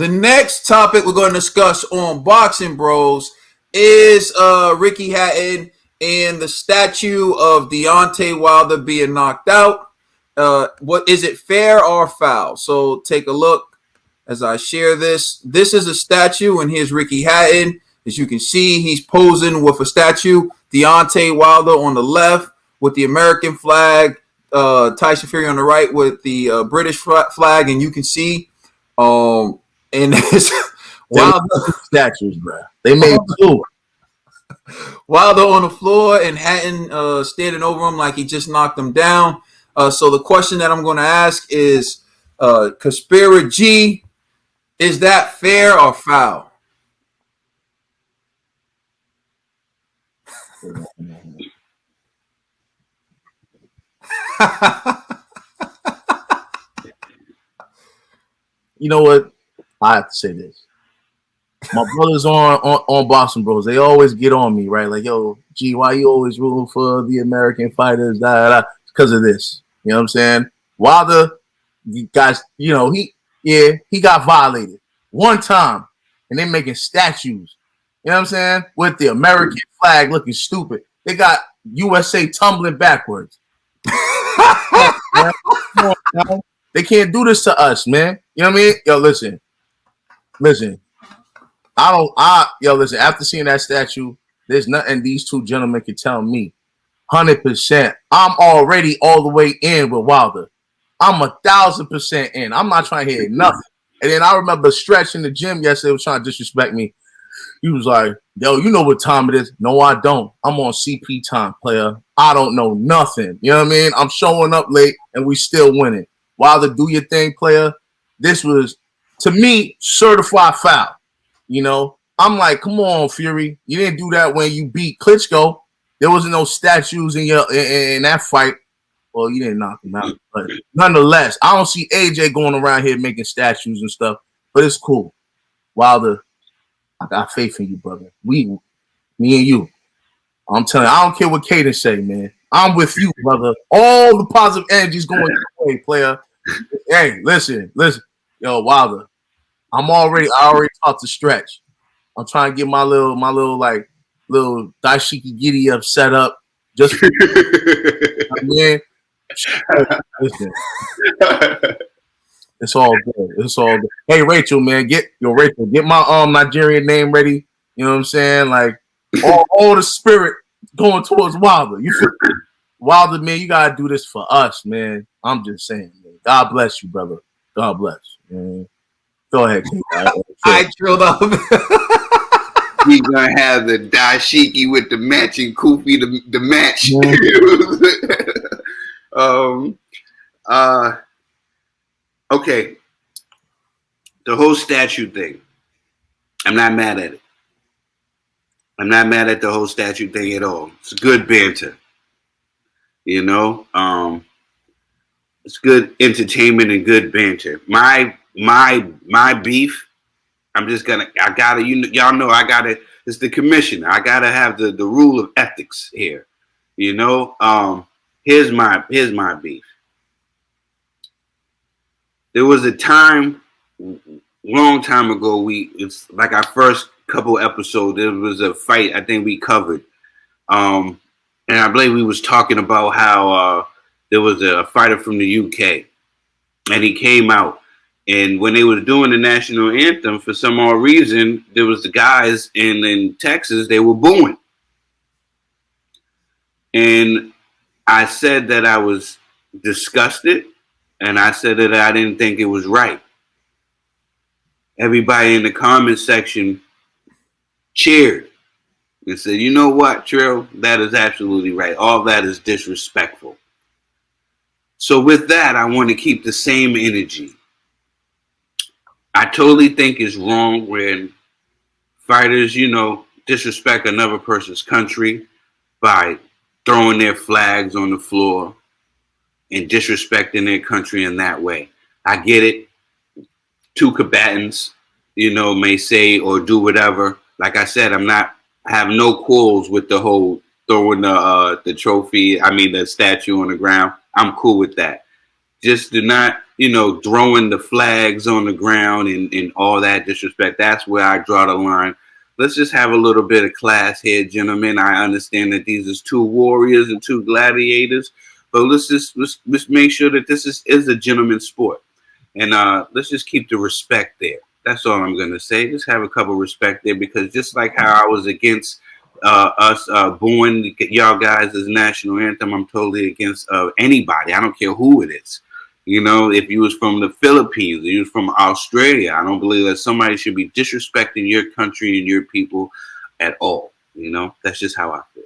The next topic we're going to discuss on Boxing Bros is Ricky Hatton and the statue of Deontay Wilder being knocked out. What is it, fair or foul? So take a look as I share this. This is a statue, and here's Ricky Hatton. As you can see, he's posing with a statue. Deontay Wilder on the left with the American flag. Tyson Fury on the right with the British flag, and you can see, and it's Wilder statues, bro. They made two. Wilder on the floor and Hatton standing over him like he just knocked him down. So the question that I'm going to ask is, Conspira G, is that fair or foul? You know what? I have to say this. My brothers on Boxing Bros, they always get on me, right? Like, yo, G, why you always rooting for the American fighters? Because of this. You know what I'm saying? Wilder, guys, you know, he got violated one time, and they're making statues. You know what I'm saying? With the American flag looking stupid. They got USA tumbling backwards. They can't do this to us, man. You know what I mean? Yo, listen. Listen, after seeing that statue, there's nothing these two gentlemen can tell me. 100%. I'm already all the way in with Wilder. I'm 1,000% in. I'm not trying to hear nothing. And then I remember Stretch in the gym yesterday was trying to disrespect me. He was like, yo, you know what time it is? No, I don't. I'm on CP time, player. I don't know nothing. You know what I mean? I'm showing up late and we still winning. Wilder, do your thing, player. This was, to me, certified foul. You know, I'm like, come on, Fury. You didn't do that when you beat Klitschko. There wasn't no statues in that fight. Well, you didn't knock him out. But nonetheless, I don't see AJ going around here making statues and stuff. But it's cool. Wilder, I got faith in you, brother. Me and you. I'm telling you, I don't care what Kaden say, man. I'm with you, brother. All the positive energy's going your way, player. Hey, listen. Yo, Wilder. I already talked to Stretch. I'm trying to get my little dashiki giddy up set up. Just for man. Listen. It's all good. Hey, Rachel, man, get my Nigerian name ready. You know what I'm saying? Like all the spirit going towards Wilder. You feel Wilder, man, you gotta do this for us, man. I'm just saying, man. God bless you, brother. God bless you, man. Go ahead. I drilled up. He's gonna have the dashiki with the matching kufi, the match. Okay. The whole statue thing. I'm not mad at it. I'm not mad at the whole statue thing at all. It's good banter. You know, it's good entertainment and good banter. My beef. Y'all know I gotta. It's the commissioner. I gotta have the rule of ethics here. You know. Here's my beef. There was a time, long time ago. It's like our first couple episodes. There was a fight I think we covered, and I believe we was talking about how there was a fighter from the UK, and he came out. And when they was doing the national anthem, for some odd reason, there was the guys in Texas, they were booing. And I said that I was disgusted, and I said that I didn't think it was right. Everybody in the comment section cheered and said, you know what, Tril, that is absolutely right. All that is disrespectful. So with that, I want to keep the same energy. I totally think it's wrong when fighters, you know, disrespect another person's country by throwing their flags on the floor and disrespecting their country in that way. I get it. Two combatants, you know, may say or do whatever. Like I said, I have no quarrels with the whole throwing the trophy, the statue on the ground. I'm cool with that. Just do not, throwing the flags on the ground and all that disrespect. That's where I draw the line. Let's just have a little bit of class here, gentlemen. I understand that these is two warriors and two gladiators, but let's make sure that this is a gentleman's sport. And let's just keep the respect there. That's all I'm going to say. Just have a couple of respect there, because just like how I was against us booing y'all guys as national anthem, I'm totally against anybody. I don't care who it is. If you was from the Philippines, if you was from Australia, I don't believe that somebody should be disrespecting your country and your people at all. That's just how I feel.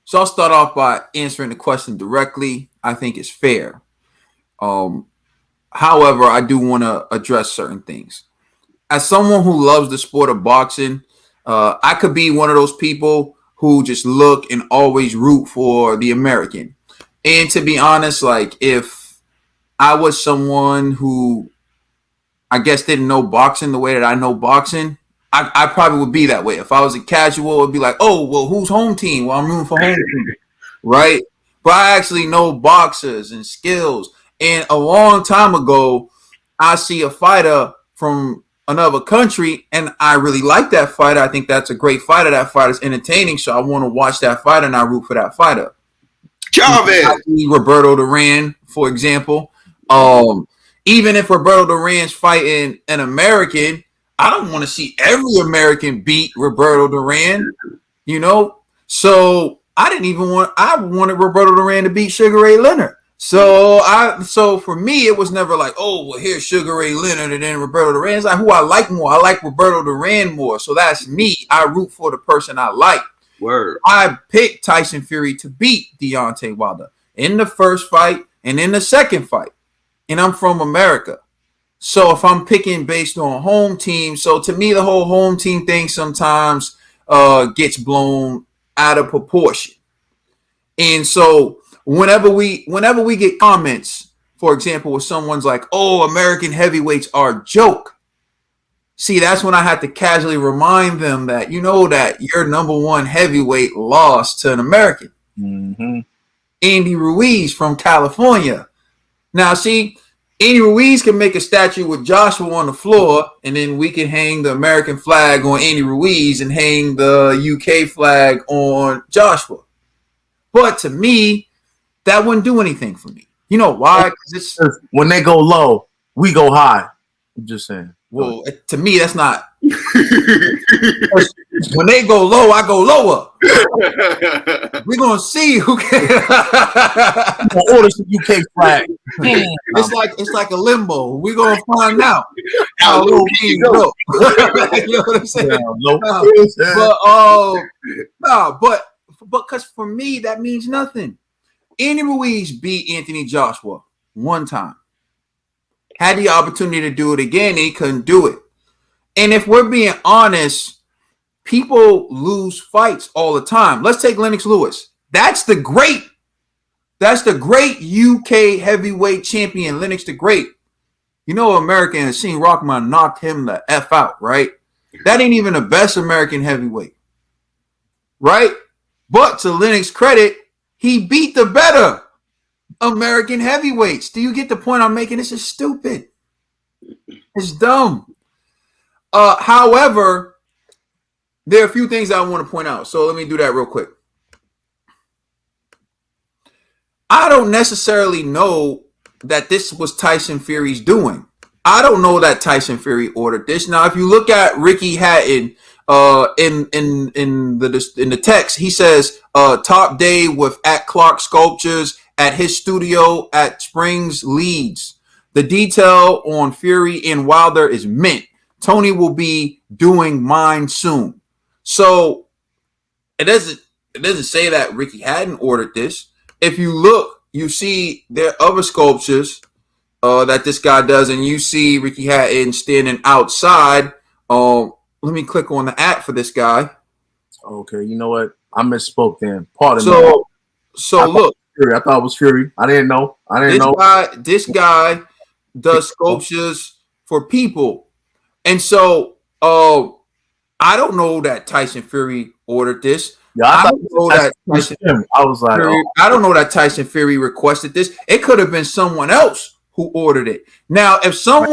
So I'll start off by answering the question directly. I think it's fair. However, I do want to address certain things. As someone who loves the sport of boxing, I could be one of those people who just look and always root for the American. And to be honest, like, if I was someone who I guess didn't know boxing the way that I know boxing, I probably would be that way. If I was a casual, it'd be like, oh, well, who's home team? Well, I'm rooting for home team, right? But I actually know boxers and skills. And a long time ago, I see a fighter from another country, and I really like that fighter. I think that's a great fighter. That fighter's entertaining, so I want to watch that fighter, and I root for that fighter. Chavez. Roberto Duran, for example. Even if Roberto Duran's fighting an American, I don't want to see every American beat Roberto Duran, So I wanted Roberto Duran to beat Sugar Ray Leonard. So for me, it was never like, oh, well, here's Sugar Ray Leonard and then Roberto Duran. It's like who I like more. I like Roberto Duran more. So that's me. I root for the person I like. Word. I picked Tyson Fury to beat Deontay Wilder in the first fight and in the second fight. And I'm from America. So if I'm picking based on home team, so to me, the whole home team thing sometimes gets blown out of proportion. And so whenever we get comments, for example, where someone's like, oh, American heavyweights are a joke. See, that's when I had to casually remind them that, that your number one heavyweight lost to an American. Mm-hmm. Andy Ruiz from California. Now, see, Andy Ruiz can make a statue with Joshua on the floor, and then we can hang the American flag on Andy Ruiz and hang the UK flag on Joshua. But to me, that wouldn't do anything for me. You know why? When they go low, we go high. I'm just saying. Well, to me, that's not. When they go low, I go lower. We're gonna see who can order some UK flag. It's like a limbo. We're gonna find out how low we go. You know what I'm saying? But because for me that means nothing. Andy Ruiz beat Anthony Joshua one time. Had the opportunity to do it again, he couldn't do it. And if we're being honest, people lose fights all the time. Let's take Lennox Lewis. That's the great UK heavyweight champion, Lennox the Great. American has seen Rockman knocked him the F out, right? That ain't even the best American heavyweight, right? But to Lennox's credit, he beat the better American heavyweights. Do you get the point I'm making? This is stupid. It's dumb. However, there are a few things I want to point out. So let me do that real quick. I don't necessarily know that this was Tyson Fury's doing. I don't know that Tyson Fury ordered this. Now, if you look at Ricky Hatton in the text, he says top day with at Clark Sculptures at his studio at Springs, Leeds. The detail on Fury and Wilder is mint. Tony will be doing mine soon. So it doesn't say that Ricky Hatton ordered this. If you look, you see there are other sculptures that this guy does, and you see Ricky Hatton standing outside. Let me click on the ad for this guy. Okay, you know what? I misspoke then. Pardon me. So look. Fury. I thought it was Fury. I didn't know. This guy does sculptures for people. And so I don't know that Tyson Fury ordered this. Yeah, I I thought don't know that Tyson I was like, Fury, oh, I don't know that Tyson Fury requested this. It could have been someone else who ordered it. Now, if some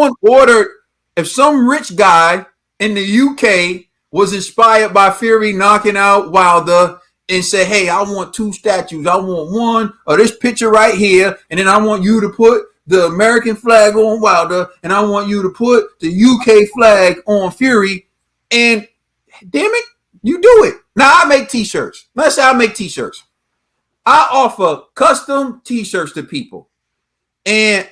rich guy in the UK was inspired by Fury knocking out Wilder and said, "Hey, I want two statues. I want one of this picture right here, and then I want you to put the American flag on Wilder, and I want you to put the UK flag on Fury," and damn it, you do it. Now I make t-shirts. Let's say I make t-shirts. I offer custom t-shirts to people. And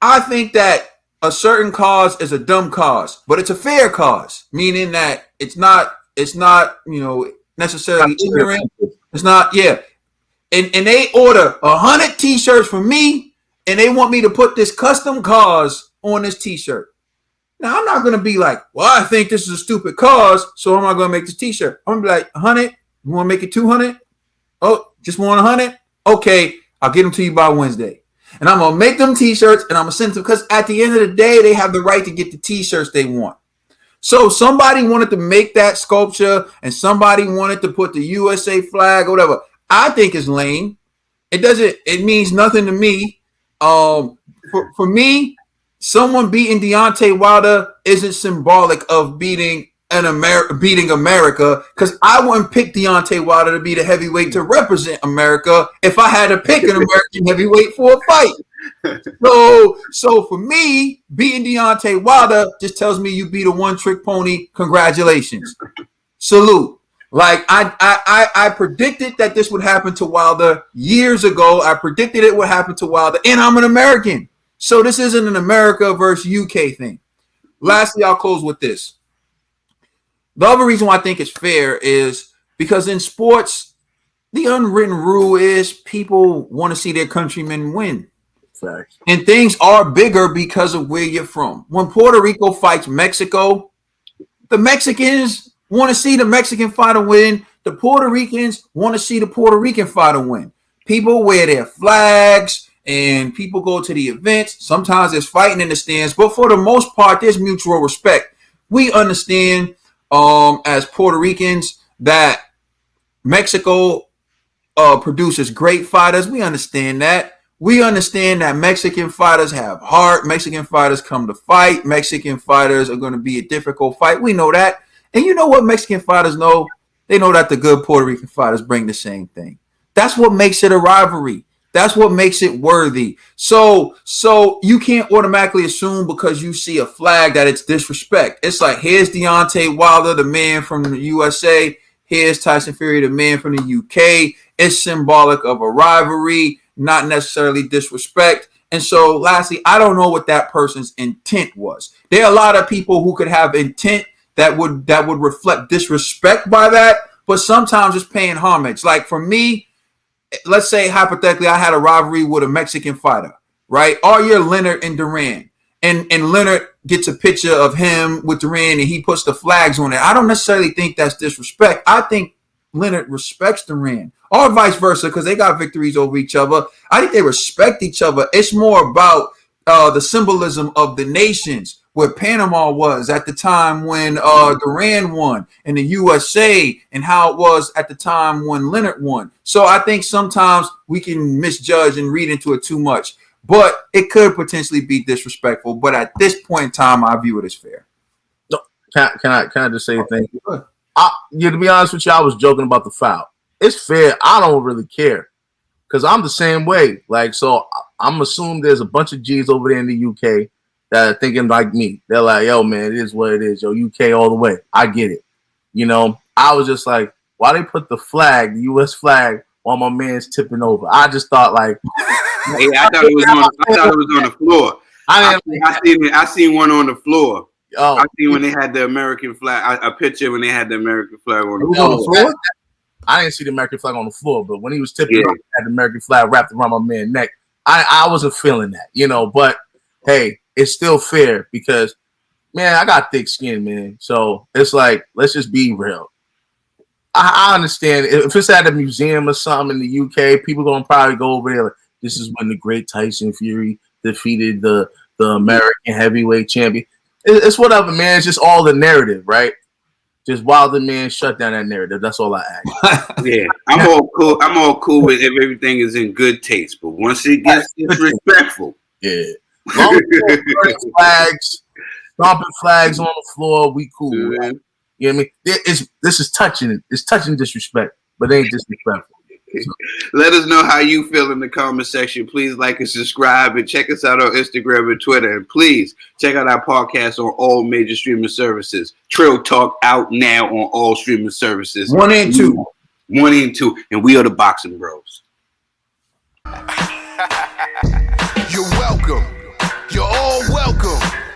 I think that a certain cause is a dumb cause, but it's a fair cause, meaning that it's not necessarily ignorant. It's not, yeah. And they order 100 t-shirts from me, and they want me to put this custom cause on this t-shirt. Now, I'm not going to be like, well, I think this is a stupid cause, so I'm not going to make this t-shirt. I'm going to be like, 100? You want to make it 200? Oh, just want 100? Okay, I'll get them to you by Wednesday. And I'm going to make them t-shirts, and I'm going to send them, because at the end of the day, they have the right to get the t-shirts they want. So somebody wanted to make that sculpture, and somebody wanted to put the USA flag or whatever. I think it's lame. It means nothing to me. For me, someone beating Deontay Wilder isn't symbolic of beating America, because I wouldn't pick Deontay Wilder to be the heavyweight to represent America if I had to pick an American heavyweight for a fight. So for me, beating Deontay Wilder just tells me you beat a one-trick pony. Congratulations. Salute. Like I predicted that this would happen to Wilder years ago. I predicted it would happen to Wilder, and I'm an American. So this isn't an America versus UK thing. Lastly, I'll close with this. The other reason why I think it's fair is because in sports, the unwritten rule is people want to see their countrymen win. facts. And things are bigger because of where you're from. When Puerto Rico fights Mexico, the Mexicans want to see the Mexican fighter win. The Puerto Ricans want to see the Puerto Rican fighter win. People wear their flags and people go to the events. Sometimes there's fighting in the stands, but for the most part, there's mutual respect. We understand as Puerto Ricans that Mexico produces great fighters. We understand that. We understand that Mexican fighters have heart. Mexican fighters come to fight. Mexican fighters are going to be a difficult fight. We know that. And you know what Mexican fighters know? They know that the good Puerto Rican fighters bring the same thing. That's what makes it a rivalry. That's what makes it worthy. So you can't automatically assume because you see a flag that it's disrespect. It's like, here's Deontay Wilder, the man from the USA. Here's Tyson Fury, the man from the UK. It's symbolic of a rivalry, not necessarily disrespect. And so lastly, I don't know what that person's intent was. There are a lot of people who could have intent that would reflect disrespect by that, but sometimes it's paying homage. Like for me, let's say hypothetically I had a rivalry with a Mexican fighter, right? Or you're Leonard and Duran. And Leonard gets a picture of him with Duran and he puts the flags on it. I don't necessarily think that's disrespect. I think Leonard respects Duran, or vice versa, because they got victories over each other. I think they respect each other. It's more about the symbolism of the nations, where Panama was at the time when Duran won, and the USA, and how it was at the time when Leonard won. So I think sometimes we can misjudge and read into it too much, but it could potentially be disrespectful. But at this point in time, I view it as fair. No, can I just say a thing? To be honest with you, I was joking about the foul. It's fair. I don't really care because I'm the same way. Like, so I'm assuming there's a bunch of G's over there in the UK that are thinking like me. They're like, yo, man, it is what it is. Yo, UK all the way. I get it. You know, I was just like, why they put the flag, the US flag, while my man's tipping over? I just thought like, I thought it was on the floor. I seen one on the floor. Oh, I seen when they had the American flag. A picture when they had the American flag on the floor. I didn't see the American flag on the floor, but when he was tipping, he had the American flag wrapped around my man's neck. I wasn't feeling that, you know. But hey, it's still fair because, man, I got thick skin, man. So it's like, let's just be real. I understand if it's at a museum or something in the UK, people gonna probably go over there. Like, this is when the great Tyson Fury defeated the American heavyweight champion. It's whatever, man. It's just all the narrative, right? Just Wilder, man, shut down that narrative. That's all I ask. Yeah, I'm all cool. I'm all cool with if everything is in good taste. But once it gets disrespectful, yeah. Long as flags, stomping flags on the floor, we cool. Right? You know what I mean? This is touching. It's touching disrespect, but it ain't disrespectful. So. Let us know how you feel in the comment section. Please like and subscribe, and check us out on Instagram and Twitter. And please check out our podcast on all major streaming services. Tril Talk out now on all streaming services. 1 and 2. 1 and 2. And we are the Boxing Bros. You're welcome. You're all welcome.